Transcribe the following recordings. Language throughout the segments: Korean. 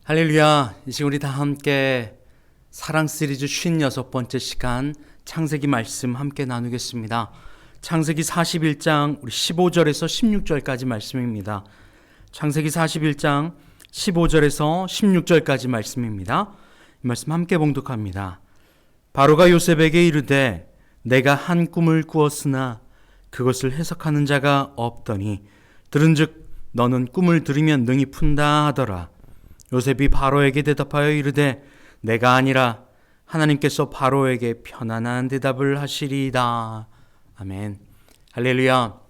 할렐루야. 이 시간 우리 다 함께 사랑 시리즈 56번째 시간 창세기 말씀 함께 나누겠습니다. 창세기 41장 우리 15절에서 16절까지 말씀입니다. 창세기 41장 15절에서 16절까지 말씀입니다. 이 말씀 함께 봉독합니다. 바로가 요셉에게 이르되 내가 한 꿈을 꾸었으나 그것을 해석하는 자가 없더니 들은즉 너는 꿈을 들으면 능히 푼다 하더라. 요셉이 바로에게 대답하여 이르되 내가 아니라 하나님께서 바로에게 편안한 대답을 하시리이다. 아멘. 할렐루야.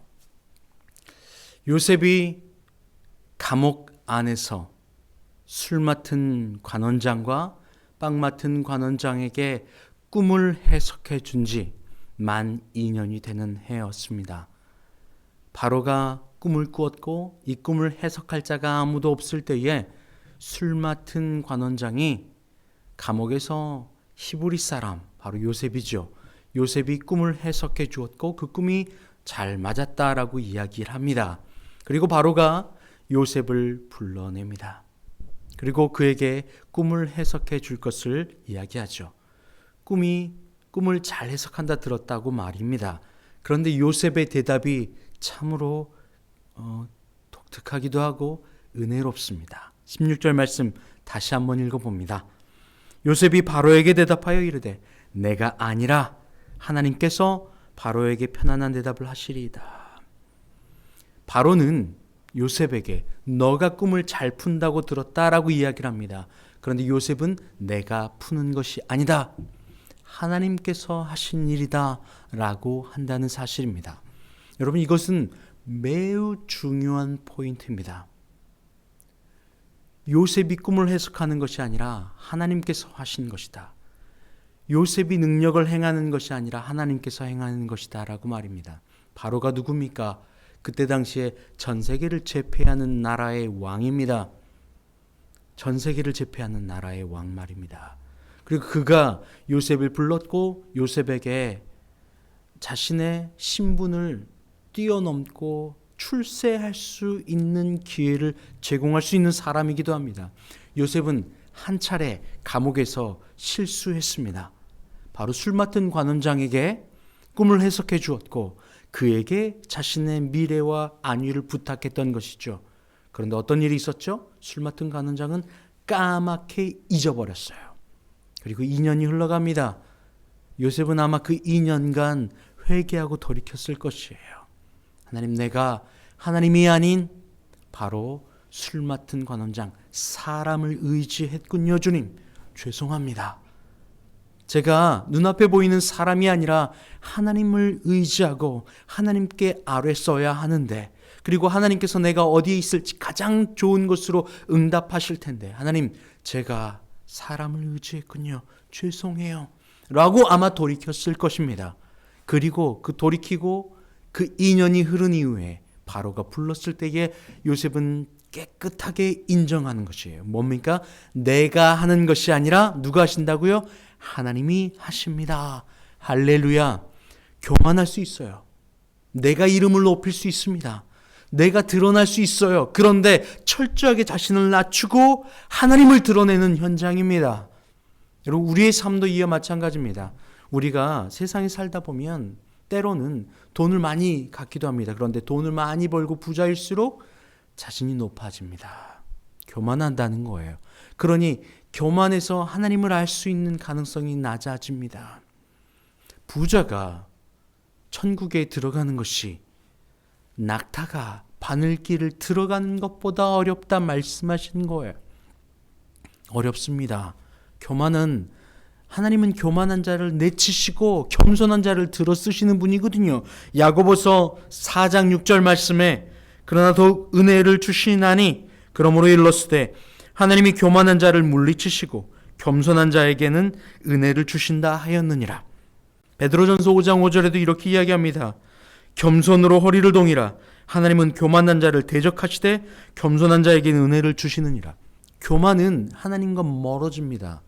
요셉이 감옥 안에서 술 맡은 관원장과 빵 맡은 관원장에게 꿈을 해석해 준 지 만 2년이 되는 해였습니다. 바로가 꿈을 꾸었고 이 꿈을 해석할 자가 아무도 없을 때에 술 맡은 관원장이 감옥에서 히브리 사람 바로 요셉이죠. 요셉이 꿈을 해석해 주었고 그 꿈이 잘 맞았다라고 이야기를 합니다. 그리고 바로가 요셉을 불러냅니다. 그리고 그에게 꿈을 해석해 줄 것을 이야기하죠. 꿈을 잘 해석한다 들었다고 말입니다. 그런데 요셉의 대답이 참으로 독특하기도 하고 은혜롭습니다. 16절 말씀 다시 한번 읽어봅니다. 요셉이 바로에게 대답하여 이르되 내가 아니라 하나님께서 바로에게 편안한 대답을 하시리이다. 바로는 요셉에게 너가 꿈을 잘 푼다고 들었다라고 이야기를 합니다. 그런데 요셉은 내가 푸는 것이 아니다. 하나님께서 하신 일이다 라고 한다는 사실입니다. 여러분, 이것은 매우 중요한 포인트입니다. 요셉이 꿈을 해석하는 것이 아니라 하나님께서 하신 것이다. 요셉이 능력을 행하는 것이 아니라 하나님께서 행하는 것이다 라고 말입니다. 바로가 누굽니까? 그때 당시에 전 세계를 제패하는 나라의 왕입니다. 전 세계를 제패하는 나라의 왕 말입니다. 그리고 그가 요셉을 불렀고 요셉에게 자신의 신분을 뛰어넘고 출세할 수 있는 기회를 제공할 수 있는 사람이기도 합니다. 요셉은 한 차례 감옥에서 실수했습니다. 바로 술 맡은 관원장에게 꿈을 해석해 주었고 그에게 자신의 미래와 안위를 부탁했던 것이죠. 그런데 어떤 일이 있었죠? 술 맡은 관원장은 까맣게 잊어버렸어요. 그리고 2년이 흘러갑니다. 요셉은 아마 그 2년간 회개하고 돌이켰을 것이에요. 하나님, 내가 하나님이 아닌 바로 술 맡은 관원장 사람을 의지했군요. 주님, 죄송합니다. 제가 눈앞에 보이는 사람이 아니라 하나님을 의지하고 하나님께 아뢰 써야 하는데, 그리고 하나님께서 내가 어디에 있을지 가장 좋은 곳으로 응답하실 텐데, 하나님, 제가 사람을 의지했군요. 죄송해요. 라고 아마 돌이켰을 것입니다. 그리고 돌이키고 그 2년이 흐른 이후에 바로가 불렀을 때에 요셉은 깨끗하게 인정하는 것이에요. 뭡니까? 내가 하는 것이 아니라 누가 하신다고요? 하나님이 하십니다. 할렐루야. 교만할 수 있어요. 내가 이름을 높일 수 있습니다. 내가 드러날 수 있어요. 그런데 철저하게 자신을 낮추고 하나님을 드러내는 현장입니다. 여러분, 우리의 삶도 이와 마찬가지입니다. 우리가 세상에 살다 보면 때로는 돈을 많이 갖기도 합니다. 그런데 돈을 많이 벌고 부자일수록 자신이 높아집니다. 교만한다는 거예요. 그러니 교만해서 하나님을 알 수 있는 가능성이 낮아집니다. 부자가 천국에 들어가는 것이 낙타가 바늘길을 들어가는 것보다 어렵다 말씀하신 거예요. 어렵습니다. 하나님은 교만한 자를 내치시고 겸손한 자를 들어 쓰시는 분이거든요. 야고보서 4장 6절 말씀에 그러나 더욱 은혜를 주시나니 그러므로 일렀으되 하나님이 교만한 자를 물리치시고 겸손한 자에게는 은혜를 주신다 하였느니라. 베드로전서 5장 5절에도 이렇게 이야기합니다. 겸손으로 허리를 동이라. 하나님은 교만한 자를 대적하시되 겸손한 자에게는 은혜를 주시느니라. 교만은 하나님과 멀어집니다.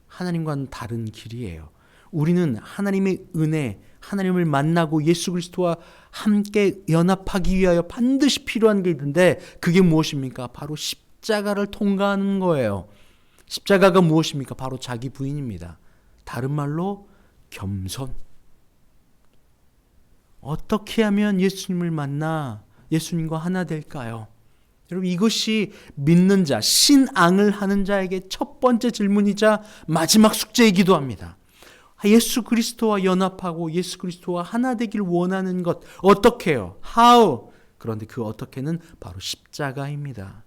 하나님과는 다른 길이에요. 우리는 하나님의 은혜, 하나님을 만나고 예수 그리스도와 함께 연합하기 위하여 반드시 필요한 게 있는데 그게 무엇입니까? 바로 십자가. 십자가를 통과하는 거예요. 십자가가 무엇입니까? 바로 자기 부인입니다. 다른 말로 겸손. 어떻게 하면 예수님을 만나 예수님과 하나 될까요? 여러분, 이것이 믿는 자, 신앙을 하는 자에게 첫 번째 질문이자 마지막 숙제이기도 합니다. 예수 그리스도와 연합하고 예수 그리스도와 하나 되길 원하는 것, 어떻게 해요? How? 그런데 그 어떻게는 바로 십자가입니다.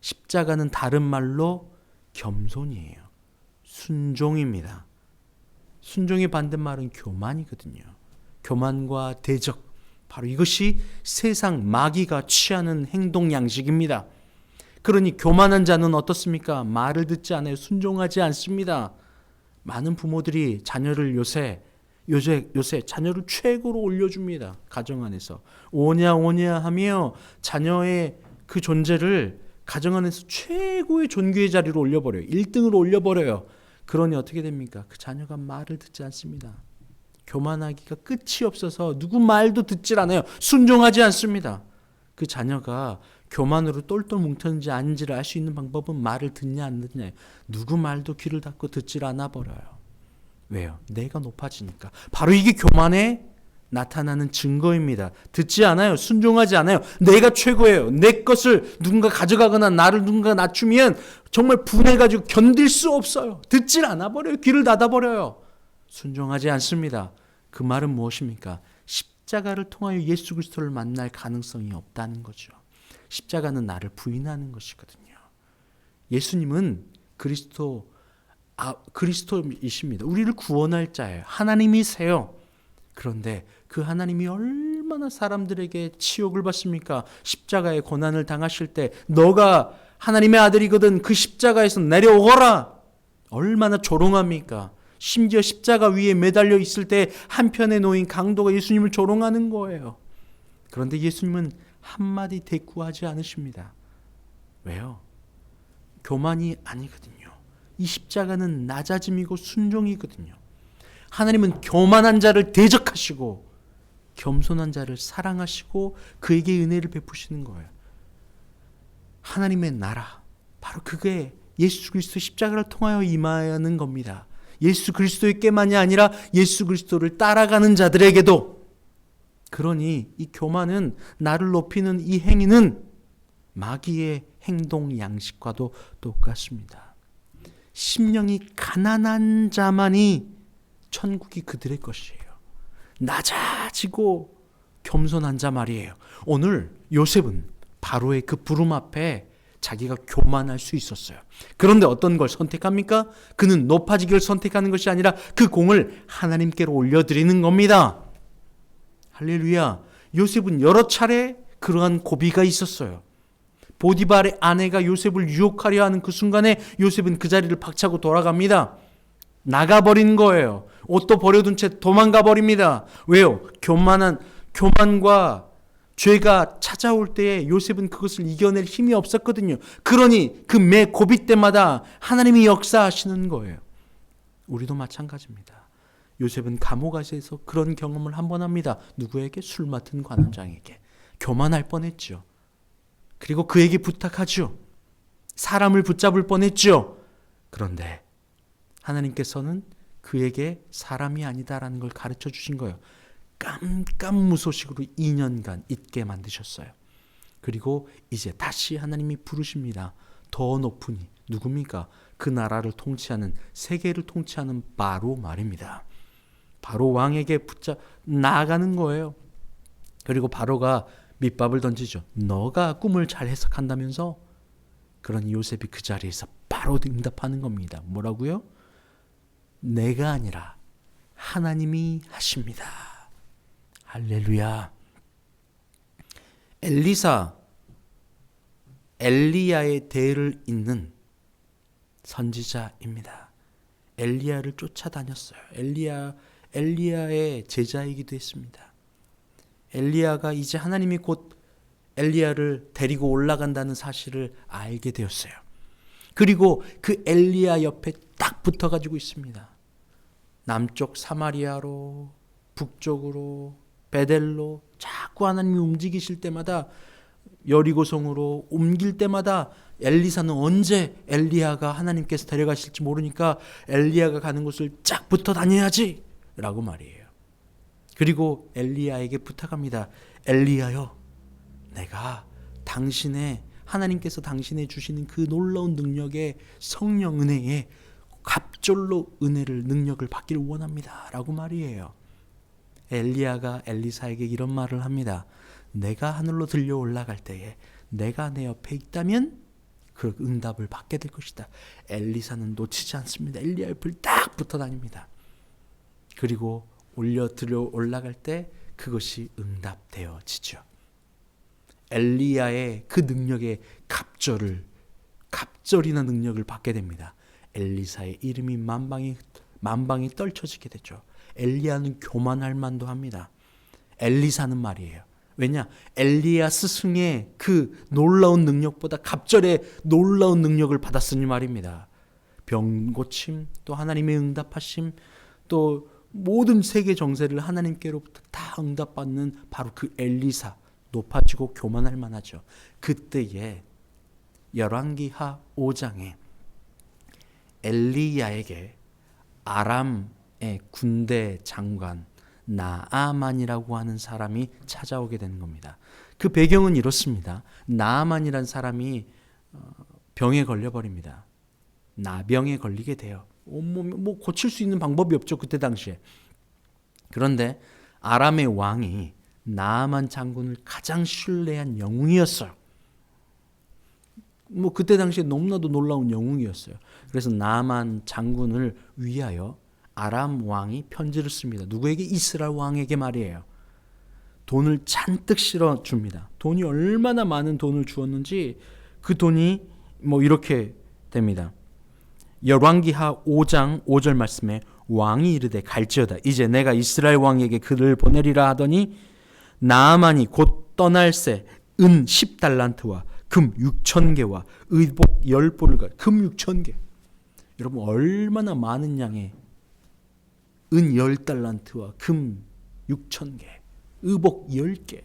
십자가는 다른 말로 겸손이에요. 순종입니다. 순종의 반대말은 교만이거든요. 교만과 대적, 바로 이것이 세상 마귀가 취하는 행동 양식입니다. 그러니 교만한 자는 어떻습니까? 말을 듣지 않아요. 순종하지 않습니다. 많은 부모들이 자녀를 요새 자녀를 최고로 올려줍니다. 가정 안에서 오냐 하며 자녀의 그 존재를 가정 안에서 최고의 존귀의 자리로 올려버려요. 1등으로 올려버려요. 그러니 어떻게 됩니까? 그 자녀가 말을 듣지 않습니다. 교만하기가 끝이 없어서 누구 말도 듣질 않아요. 순종하지 않습니다. 그 자녀가 교만으로 똘똘 뭉쳤는지 아닌지를 알 수 있는 방법은 말을 듣냐 안 듣냐예요. 누구 말도 귀를 닫고 듣질 않아 버려요. 왜요? 내가 높아지니까. 바로 이게 교만에 나타나는 증거입니다. 듣지 않아요. 순종하지 않아요. 내가 최고예요. 내 것을 누군가 가져가거나 나를 누군가 낮추면 정말 분해가지고 견딜 수 없어요. 듣질 않아 버려요. 귀를 닫아 버려요. 순종하지 않습니다. 그 말은 무엇입니까? 십자가를 통하여 예수 그리스도를 만날 가능성이 없다는 거죠. 십자가는 나를 부인하는 것이거든요. 예수님은 그리스도이십니다. 우리를 구원할 자예요. 하나님이세요. 그런데 그 하나님이 얼마나 사람들에게 치욕을 받습니까? 십자가의 고난을 당하실 때 너가 하나님의 아들이거든 그 십자가에서 내려오거라. 얼마나 조롱합니까? 심지어 십자가 위에 매달려 있을 때 한편에 놓인 강도가 예수님을 조롱하는 거예요. 그런데 예수님은 한마디 대꾸하지 않으십니다. 왜요? 교만이 아니거든요. 이 십자가는 낮아짐이고 순종이거든요. 하나님은 교만한 자를 대적하시고 겸손한 자를 사랑하시고 그에게 은혜를 베푸시는 거예요. 하나님의 나라, 바로 그게 예수 그리스도 십자가를 통하여 임하는 겁니다. 예수 그리스도에게만이 아니라 예수 그리스도를 따라가는 자들에게도. 그러니 이 교만은, 나를 높이는 이 행위는 마귀의 행동 양식과도 똑같습니다. 심령이 가난한 자만이 천국이 그들의 것이에요. 낮아지고 겸손한 자 말이에요. 오늘 요셉은 바로의 그 부름 앞에 자기가 교만할 수 있었어요. 그런데 어떤 걸 선택합니까? 그는 높아지기를 선택하는 것이 아니라 그 공을 하나님께로 올려드리는 겁니다. 할렐루야. 요셉은 여러 차례 그러한 고비가 있었어요. 보디발의 아내가 요셉을 유혹하려 하는 그 순간에 요셉은 그 자리를 박차고 돌아갑니다. 나가버린 거예요. 옷도 버려둔 채 도망가 버립니다. 왜요? 교만과 죄가 찾아올 때에 요셉은 그것을 이겨낼 힘이 없었거든요. 그러니 그 매 고비 때마다 하나님이 역사하시는 거예요. 우리도 마찬가지입니다. 요셉은 감옥에서 그런 경험을 한 번 합니다. 누구에게? 술 맡은 관원장에게. 교만할 뻔했죠. 그리고 그에게 부탁하죠. 사람을 붙잡을 뻔했죠. 그런데 하나님께서는 그에게 사람이 아니다라는 걸 가르쳐 주신 거예요. 깜깜무소식으로 2년간 있게 만드셨어요. 그리고 이제 다시 하나님이 부르십니다. 더 높으니 누굽니까? 그 나라를 통치하는, 세계를 통치하는 바로 말입니다. 바로 왕에게 나아가는 거예요. 그리고 바로가 밑밥을 던지죠. 너가 꿈을 잘 해석한다면서? 그러니 요셉이 그 자리에서 바로 응답하는 겁니다. 뭐라고요? 내가 아니라 하나님이 하십니다. 할렐루야. 엘리야의 대를 잇는 선지자입니다. 엘리야를 쫓아다녔어요. 엘리야의 제자이기도 했습니다. 엘리야가 이제 하나님이 곧 엘리야를 데리고 올라간다는 사실을 알게 되었어요. 그리고 그 엘리야 옆에 딱 붙어가지고 있습니다. 남쪽 사마리아로, 북쪽으로, 베델로 자꾸 하나님이 움직이실 때마다 여리고성으로 옮길 때마다 엘리사는 언제 엘리야가 하나님께서 데려가실지 모르니까 엘리야가 가는 곳을 쫙 붙어 다녀야지 라고 말이에요. 그리고 엘리야에게 부탁합니다. 엘리야요, 내가 하나님께서 당신에 주시는 그 놀라운 능력의 성령 은혜에 갑절로 능력을 받기를 원합니다 라고 말이에요. 엘리야가 엘리사에게 이런 말을 합니다. 내가 하늘로 들려 올라갈 때에 내가 내 옆에 있다면 그 응답을 받게 될 것이다. 엘리사는 놓치지 않습니다. 엘리야 옆을 딱 붙어 다닙니다. 그리고 들려 올라갈 때 그것이 응답되어지죠. 엘리야의 그 능력의 갑절이나 능력을 받게 됩니다. 엘리사의 이름이 만방이 떨쳐지게 되죠. 엘리야는 교만할 만도 합니다. 엘리사는 말이에요. 왜냐? 엘리야 스승의 그 놀라운 능력보다 갑절의 놀라운 능력을 받았으니 말입니다. 병 고침, 또 하나님의 응답하심, 또 모든 세계 정세를 하나님께로부터 다 응답받는 바로 그 엘리사, 높아지고 교만할 만하죠. 그때에 열왕기하 5장에 엘리야에게 아람의 군대 장관 나아만이라고 하는 사람이 찾아오게 되는 겁니다. 그 배경은 이렇습니다. 나아만이란 사람이 병에 걸려버립니다. 나병에 걸리게 돼요. 온몸 고칠 수 있는 방법이 없죠, 그때 당시에. 그런데 아람의 왕이 나아만 장군을 가장 신뢰한 영웅이었어요. 그때 당시에 너무나도 놀라운 영웅이었어요. 그래서 나아만 장군을 위하여 아람 왕이 편지를 씁니다. 누구에게? 이스라엘 왕에게 말이에요. 돈을 잔뜩 실어 줍니다. 돈이 얼마나 많은 돈을 주었는지 그 돈이 이렇게 됩니다. 열왕기하 5장 5절 말씀에 왕이 이르되 갈지어다. 이제 내가 이스라엘 왕에게 그를 보내리라 하더니 나아만이 곧 떠날 새 은 10달란트와 금 6,000개와 의복 10볼을 금 6,000개. 여러분 얼마나 많은 양의 은 10달란트와 금 6,000개, 의복 10개,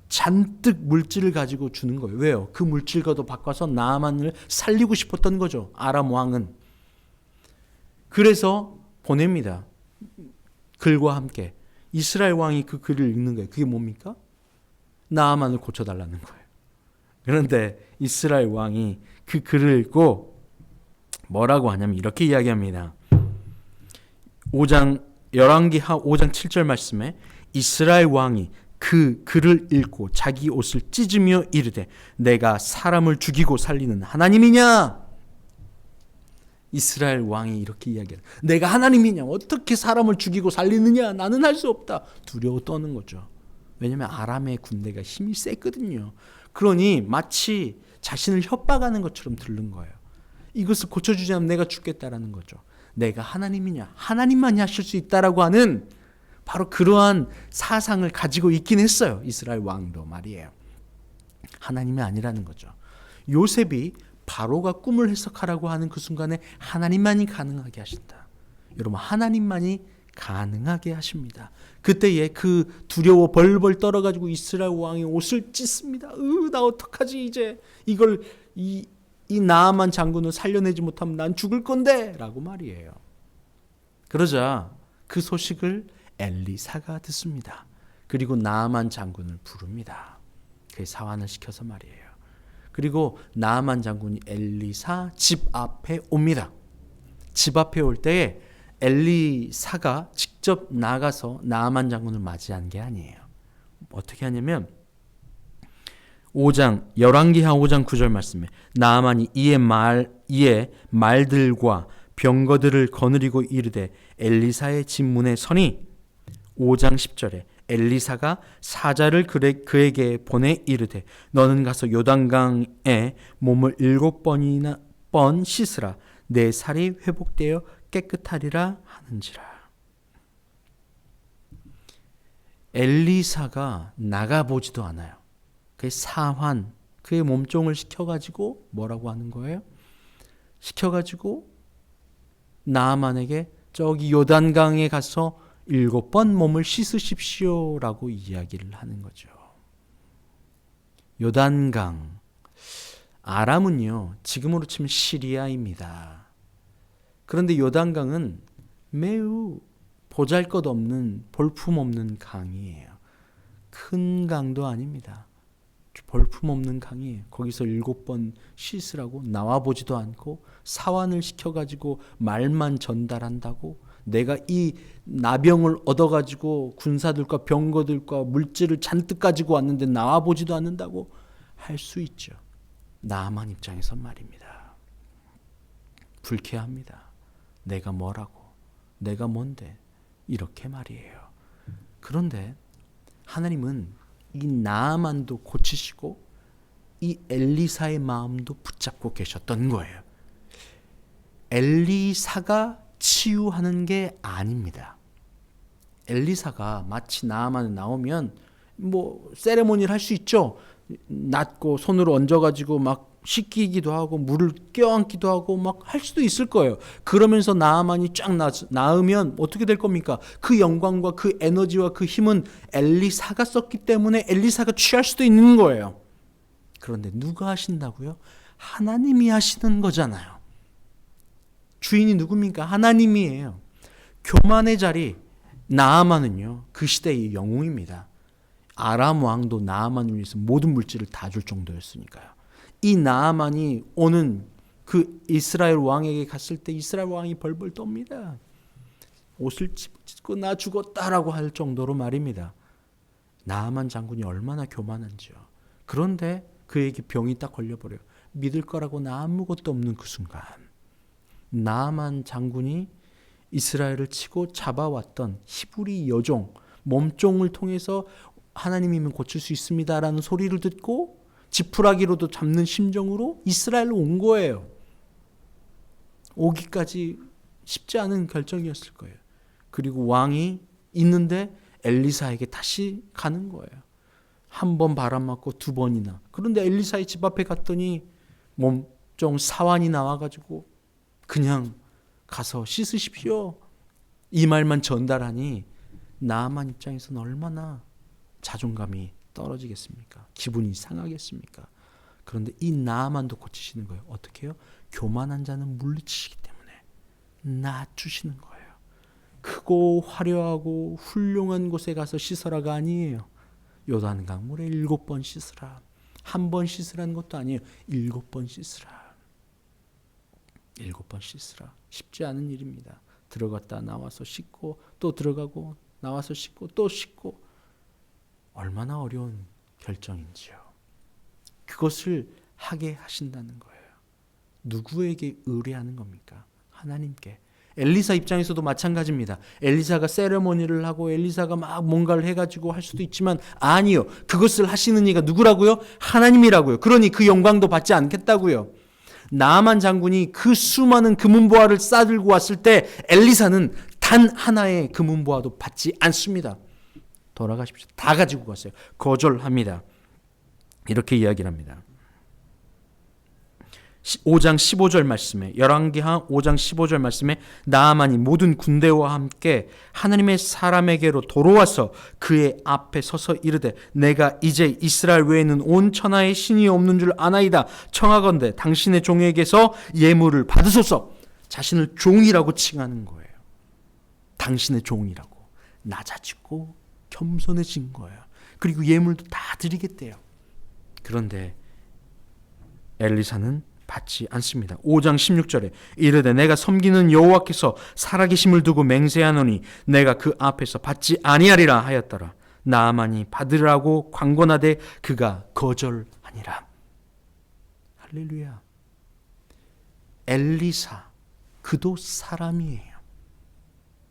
잔뜩 물질을 가지고 주는 거예요. 왜요? 그 물질과도 바꿔서 나아만을 살리고 싶었던 거죠. 아람 왕은. 그래서 보냅니다. 글과 함께. 이스라엘 왕이 그 글을 읽는 거예요. 그게 뭡니까? 나아만을 고쳐달라는 거예요. 그런데 이스라엘 왕이 그 글을 읽고 뭐라고 하냐면 이렇게 이야기합니다. 열왕기하 5장 7절 말씀에 이스라엘 왕이 그 글을 읽고 자기 옷을 찢으며 이르되 내가 사람을 죽이고 살리는 하나님이냐? 이스라엘 왕이 이렇게 이야기해요. 내가 하나님이냐? 어떻게 사람을 죽이고 살리느냐? 나는 할 수 없다. 두려워 떠는 거죠. 왜냐하면 아람의 군대가 힘이 셌거든요. 그러니 마치 자신을 협박하는 것처럼 들른 거예요. 이것을 고쳐주지 않으면 내가 죽겠다라는 거죠. 내가 하나님이냐? 하나님만이 하실 수 있다라고 하는 바로 그러한 사상을 가지고 있긴 했어요. 이스라엘 왕도 말이에요. 하나님이 아니라는 거죠. 요셉이 바로가 꿈을 해석하라고 하는 그 순간에 하나님만이 가능하게 하신다. 여러분 하나님만이 가능하게 하십니다. 그때에 그 두려워 벌벌 떨어가지고 이스라엘 왕이 옷을 찢습니다. 나 어떡하지 이제 이걸 이 나아만 장군을 살려내지 못하면 난 죽을 건데 라고 말이에요. 그러자 그 소식을 엘리사가 듣습니다. 그리고 나아만 장군을 부릅니다. 그의 사환을 시켜서 말이에요. 그리고 나아만 장군이 엘리사 집 앞에 옵니다. 집 앞에 올 때에 엘리사가 직접 나가서 나아만 장군을 맞이한 게 아니에요. 어떻게 하냐면 열왕기하 5장 9절 말씀에 나아만이 이에 말들과 병거들을 거느리고 이르되 엘리사의 집 문에 서니 5장 10절에 엘리사가 사자를 그에게 보내 이르되 너는 가서 요단강에 몸을 7번 씻으라 내 살이 회복되어 깨끗하리라 하는지라. 엘리사가 나가보지도 않아요. 그의 사환, 그의 몸종을 시켜가지고 뭐라고 하는 거예요? 시켜가지고 나아만에게 저기 요단강에 가서 7번 몸을 씻으십시오라고 이야기를 하는 거죠. 요단강. 아람은요, 지금으로 치면 시리아입니다. 그런데 요단강은 매우 보잘것없는 볼품없는 강이에요. 큰 강도 아닙니다. 볼품없는 강이에요. 거기서 7번 씻으라고 나와보지도 않고 사환을 시켜가지고 말만 전달한다고 내가 이 나병을 얻어가지고 군사들과 병거들과 물질을 잔뜩 가지고 왔는데 나와보지도 않는다고 할 수 있죠. 나만 입장에선 말입니다. 불쾌합니다. 내가 뭐라고, 내가 뭔데, 이렇게 말이에요. 그런데 하나님은 이 나아만도 고치시고 이 엘리사의 마음도 붙잡고 계셨던 거예요. 엘리사가 치유하는 게 아닙니다. 엘리사가 마치 나아만 나오면 뭐 세레모니를 할 수 있죠. 낫고 손으로 얹어가지고 막 씻기기도 하고 물을 껴안기도 하고 막 할 수도 있을 거예요. 그러면서 나아만이 쫙 나으면 어떻게 될 겁니까? 그 영광과 그 에너지와 그 힘은 엘리사가 썼기 때문에 엘리사가 취할 수도 있는 거예요. 그런데 누가 하신다고요? 하나님이 하시는 거잖아요. 주인이 누굽니까? 하나님이에요. 교만의 자리 나아만은요, 그 시대의 영웅입니다. 아람 왕도 나아만을 위해서 모든 물질을 다 줄 정도였으니까요. 이 나아만이 오는 그 이스라엘 왕에게 갔을 때 이스라엘 왕이 벌벌 떱니다. 옷을 찢고 나 죽었다라고 할 정도로 말입니다. 나아만 장군이 얼마나 교만한지요. 그런데 그에게 병이 딱 걸려버려요. 믿을 거라고는 아무것도 없는 그 순간 나아만 장군이 이스라엘을 치고 잡아왔던 히브리 여종 몸종을 통해서 하나님이면 고칠 수 있습니다라는 소리를 듣고 지푸라기로도 잡는 심정으로 이스라엘로 온 거예요. 오기까지 쉽지 않은 결정이었을 거예요. 그리고 왕이 있는데 엘리사에게 다시 가는 거예요. 한 번 바람 맞고 2번이나. 그런데 엘리사의 집 앞에 갔더니 몸종 사환이 나와가지고 그냥 가서 씻으십시오. 이 말만 전달하니 나아만 입장에서는 얼마나 자존감이 떨어지겠습니까? 기분이 상하겠습니까? 그런데 이 나아만도 고치시는 거예요. 어떻게 해요? 교만한 자는 물리치시기 때문에 낮추시는 거예요. 크고 화려하고 훌륭한 곳에 가서 씻어라가 아니에요. 요단강 물에 7번 씻으라. 한 번 씻으라는 것도 아니에요. 7번 씻으라. 7번 씻으라. 쉽지 않은 일입니다. 들어갔다 나와서 씻고 또 들어가고 나와서 씻고 또 씻고 얼마나 어려운 결정인지요. 그것을 하게 하신다는 거예요. 누구에게 의뢰하는 겁니까? 하나님께. 엘리사 입장에서도 마찬가지입니다. 엘리사가 세레모니를 하고 엘리사가 막 뭔가를 해가지고 할 수도 있지만 아니요. 그것을 하시는 이가 누구라고요? 하나님이라고요. 그러니 그 영광도 받지 않겠다고요. 나아만 장군이 그 수많은 금은보화를 싸들고 왔을 때 엘리사는 단 하나의 금은보화도 받지 않습니다. 돌아가십시오. 다 가지고 갔어요. 거절합니다. 이렇게 이야기를 합니다. 5장 15절 말씀에 열왕기하 5장 15절 말씀에 나아만이 모든 군대와 함께 하나님의 사람에게로 돌아와서 그의 앞에 서서 이르되 내가 이제 이스라엘 외에는 온 천하에 신이 없는 줄 아나이다. 청하건대 당신의 종에게서 예물을 받으소서. 자신을 종이라고 칭하는 거예요. 당신의 종이라고. 낮아지고 겸손해진 거예요. 그리고 예물도 다 드리겠대요. 그런데 엘리사는 받지 않습니다. 5장 16절에 이르되 내가 섬기는 여호와께서 살아계심을 두고 맹세하노니 내가 그 앞에서 받지 아니하리라 하였더라. 나아만이 받으라고 광권하되 그가 거절하니라. 할렐루야. 엘리사 그도 사람이에요.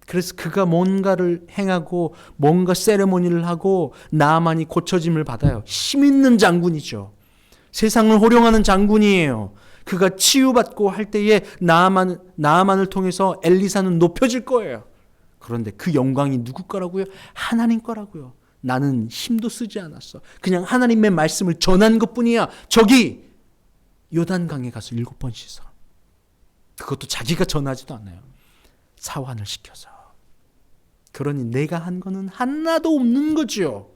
그래서 그가 뭔가를 행하고 뭔가 세레모니를 하고 나아만이 고쳐짐을 받아요. 힘 있는 장군이죠. 세상을 호령하는 장군이에요. 그가 치유받고 할 때에 나아만을 통해서 엘리사는 높여질 거예요. 그런데 그 영광이 누구 거라고요? 하나님 거라고요. 나는 힘도 쓰지 않았어. 그냥 하나님의 말씀을 전한 것뿐이야. 저기 요단강에 가서 7번 씻어. 그것도 자기가 전하지도 않아요. 사환을 시켜서. 그러니 내가 한 거는 하나도 없는 거죠.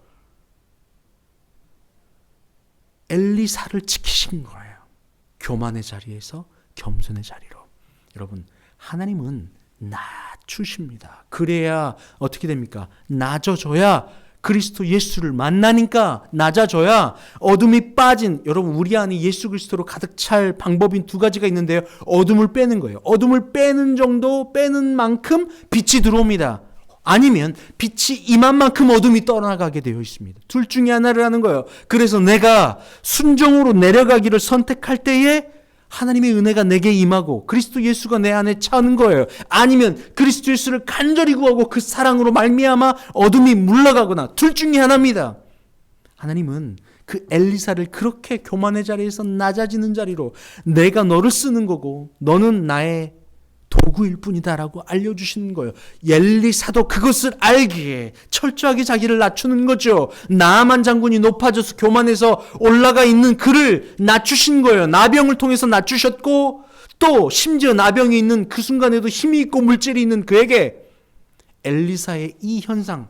엘리사를 지키신 거예요. 교만의 자리에서 겸손의 자리로. 여러분, 하나님은 낮추십니다. 그래야 어떻게 됩니까? 낮아져야 그리스도 예수를 만나니까 낮아져야 어둠이 빠진, 여러분 우리 안에 예수 그리스도로 가득 찰 방법인 두 가지가 있는데요. 어둠을 빼는 거예요. 어둠을 빼는 정도, 빼는 만큼 빛이 들어옵니다. 아니면 빛이 임한 만큼 어둠이 떠나가게 되어 있습니다. 둘 중에 하나를 하는 거예요. 그래서 내가 순종으로 내려가기를 선택할 때에 하나님의 은혜가 내게 임하고 그리스도 예수가 내 안에 차는 거예요. 아니면 그리스도 예수를 간절히 구하고 그 사랑으로 말미암아 어둠이 물러가거나, 둘 중에 하나입니다. 하나님은 그 엘리사를 그렇게 교만의 자리에서 낮아지는 자리로 내가 너를 쓰는 거고 너는 나의 도구일 뿐이다라고 알려주시는 거예요. 엘리사도 그것을 알기에 철저하게 자기를 낮추는 거죠. 나아만 장군이 높아져서 교만해서 올라가 있는 그를 낮추신 거예요. 나병을 통해서 낮추셨고, 또 심지어 나병이 있는 그 순간에도 힘이 있고 물질이 있는 그에게 엘리사의 이 현상,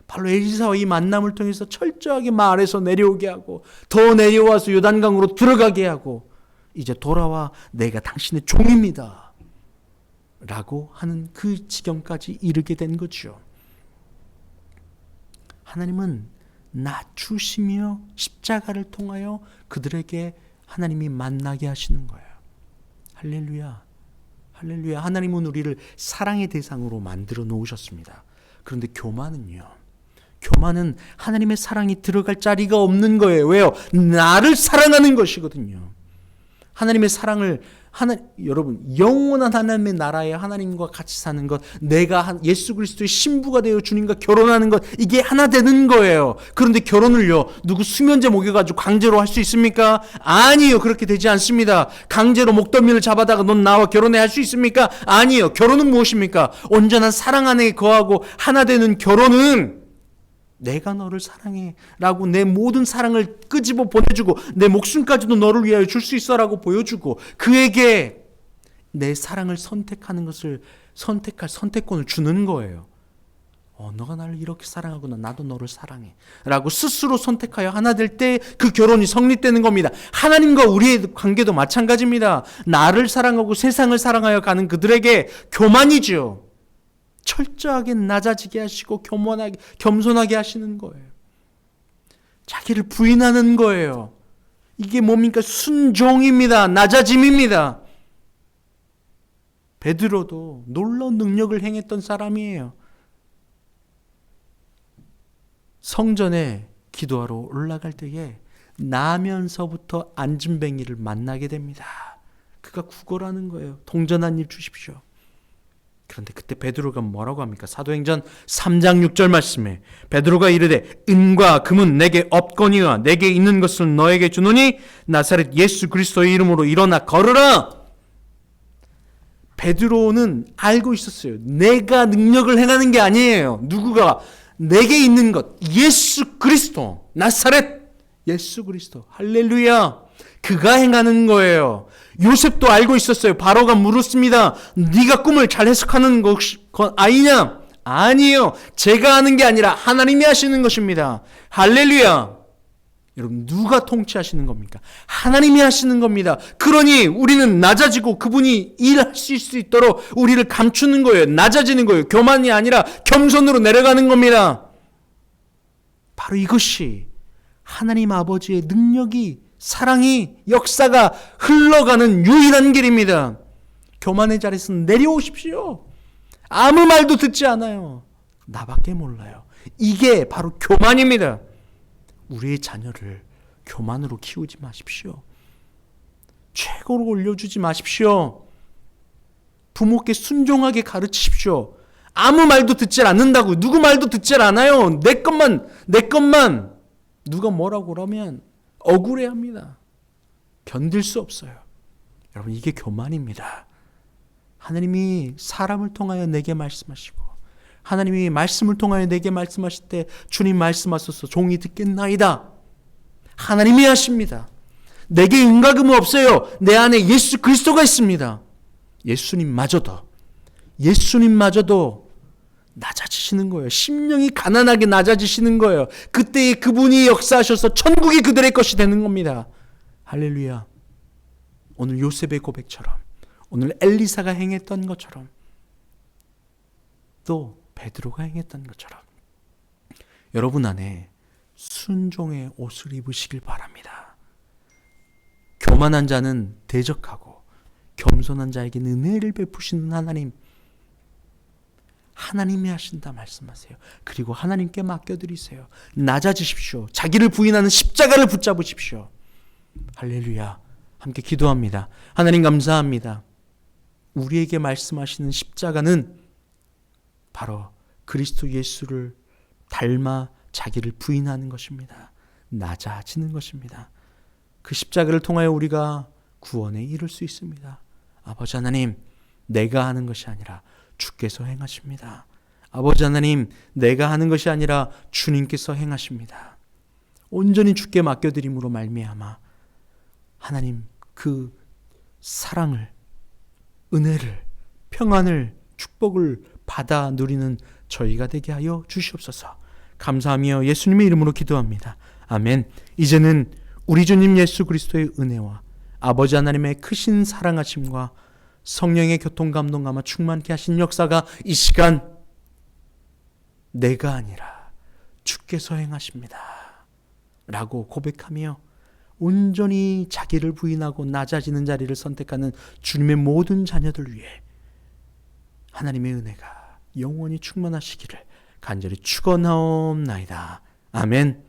바로 엘리사와 이 만남을 통해서 철저하게 마을에서 내려오게 하고 더 내려와서 요단강으로 들어가게 하고, 이제 돌아와 내가 당신의 종입니다 라고 하는 그 지경까지 이르게 된 거죠. 하나님은 낮추시며 십자가를 통하여 그들에게 하나님이 만나게 하시는 거예요. 할렐루야. 할렐루야. 하나님은 우리를 사랑의 대상으로 만들어 놓으셨습니다. 그런데 교만은요, 교만은 하나님의 사랑이 들어갈 자리가 없는 거예요. 왜요? 나를 사랑하는 것이거든요. 하나님의 사랑을, 여러분, 영원한 하나님의 나라에 하나님과 같이 사는 것, 내가 예수 그리스도의 신부가 되어 주님과 결혼하는 것, 이게 하나 되는 거예요. 그런데 결혼을요, 누구 수면제 먹여가지고 강제로 할 수 있습니까? 아니요, 그렇게 되지 않습니다. 강제로 목덜미를 잡아다가 넌 나와 결혼해 할 수 있습니까? 아니요. 결혼은 무엇입니까? 온전한 사랑 안에 거하고 하나 되는 결혼은 내가 너를 사랑해 라고 내 모든 사랑을 끄집어 보내주고 내 목숨까지도 너를 위하여 줄 수 있어 라고 보여주고 그에게 내 사랑을 선택하는 것을 선택할 선택권을 주는 거예요. 너가 나를 이렇게 사랑하구나, 나도 너를 사랑해 라고 스스로 선택하여 하나 될 때 그 결혼이 성립되는 겁니다. 하나님과 우리의 관계도 마찬가지입니다. 나를 사랑하고 세상을 사랑하여 가는 그들에게 교만이죠. 철저하게 낮아지게 하시고 겸손하게 하시는 거예요. 자기를 부인하는 거예요. 이게 뭡니까? 순종입니다. 낮아짐입니다. 베드로도 놀라운 능력을 행했던 사람이에요. 성전에 기도하러 올라갈 때에 나면서부터 안진뱅이를 만나게 됩니다. 그가 구걸하는 거예요. 동전한 일 주십시오. 그런데 그때 베드로가 뭐라고 합니까? 사도행전 3장 6절 말씀에 베드로가 이르되 은과 금은 내게 없거니와 내게 있는 것을 너에게 주노니 나사렛 예수 그리스도의 이름으로 일어나 걸으라. 베드로는 알고 있었어요. 내가 능력을 행하는 게 아니에요. 누구가? 내게 있는 것, 예수 그리스도, 나사렛 예수 그리스도, 할렐루야. 그가 행하는 거예요. 요셉도 알고 있었어요. 바로가 물었습니다. 네가 꿈을 잘 해석하는 것 아니냐? 아니에요. 제가 하는 게 아니라 하나님이 하시는 것입니다. 할렐루야. 여러분, 누가 통치하시는 겁니까? 하나님이 하시는 겁니다. 그러니 우리는 낮아지고 그분이 일하실 수 있도록 우리를 감추는 거예요. 낮아지는 거예요. 교만이 아니라 겸손으로 내려가는 겁니다. 바로 이것이 하나님 아버지의 능력이, 사랑이, 역사가 흘러가는 유일한 길입니다. 교만의 자리에서 내려오십시오. 아무 말도 듣지 않아요. 나밖에 몰라요. 이게 바로 교만입니다. 우리의 자녀를 교만으로 키우지 마십시오. 최고로 올려주지 마십시오. 부모께 순종하게 가르치십시오. 아무 말도 듣질 않는다고. 누구 말도 듣질 않아요. 내 것만 누가 뭐라고 그러면 억울해합니다. 견딜 수 없어요. 여러분, 이게 교만입니다. 하나님이 사람을 통하여 내게 말씀하시고 하나님이 말씀을 통하여 내게 말씀하실 때 주님 말씀하소서 종이 듣겠나이다. 하나님이 하십니다. 내게 은과금은 없어요. 내 안에 예수 그리스도가 있습니다. 예수님마저도 낮아지시는 거예요. 심령이 가난하게 낮아지시는 거예요. 그때에 그분이 역사하셔서 천국이 그들의 것이 되는 겁니다. 할렐루야. 오늘 요셉의 고백처럼, 오늘 엘리사가 행했던 것처럼, 또 베드로가 행했던 것처럼 여러분 안에 순종의 옷을 입으시길 바랍니다. 교만한 자는 대적하고 겸손한 자에게는 은혜를 베푸시는 하나님이 하신다 말씀하세요. 그리고 하나님께 맡겨드리세요. 낮아지십시오. 자기를 부인하는 십자가를 붙잡으십시오. 할렐루야. 함께 기도합니다. 하나님 감사합니다. 우리에게 말씀하시는 십자가는 바로 그리스도 예수를 닮아 자기를 부인하는 것입니다. 낮아지는 것입니다. 그 십자가를 통하여 우리가 구원에 이를 수 있습니다. 아버지 하나님, 내가 하는 것이 아니라 주께서 행하십니다. 아버지 하나님, 내가 하는 것이 아니라 주님께서 행하십니다. 온전히 주께 맡겨드림으로 말미암아 하나님 그 사랑을, 은혜를, 평안을, 축복을 받아 누리는 저희가 되게 하여 주시옵소서. 감사하며 예수님의 이름으로 기도합니다. 아멘. 이제는 우리 주님 예수 그리스도의 은혜와 아버지 하나님의 크신 사랑하심과 성령의 교통감동감화 충만케 하신 역사가 이 시간 내가 아니라 주께서 행하십니다 라고 고백하며 온전히 자기를 부인하고 낮아지는 자리를 선택하는 주님의 모든 자녀들 위해 하나님의 은혜가 영원히 충만하시기를 간절히 축원하옵나이다. 아멘.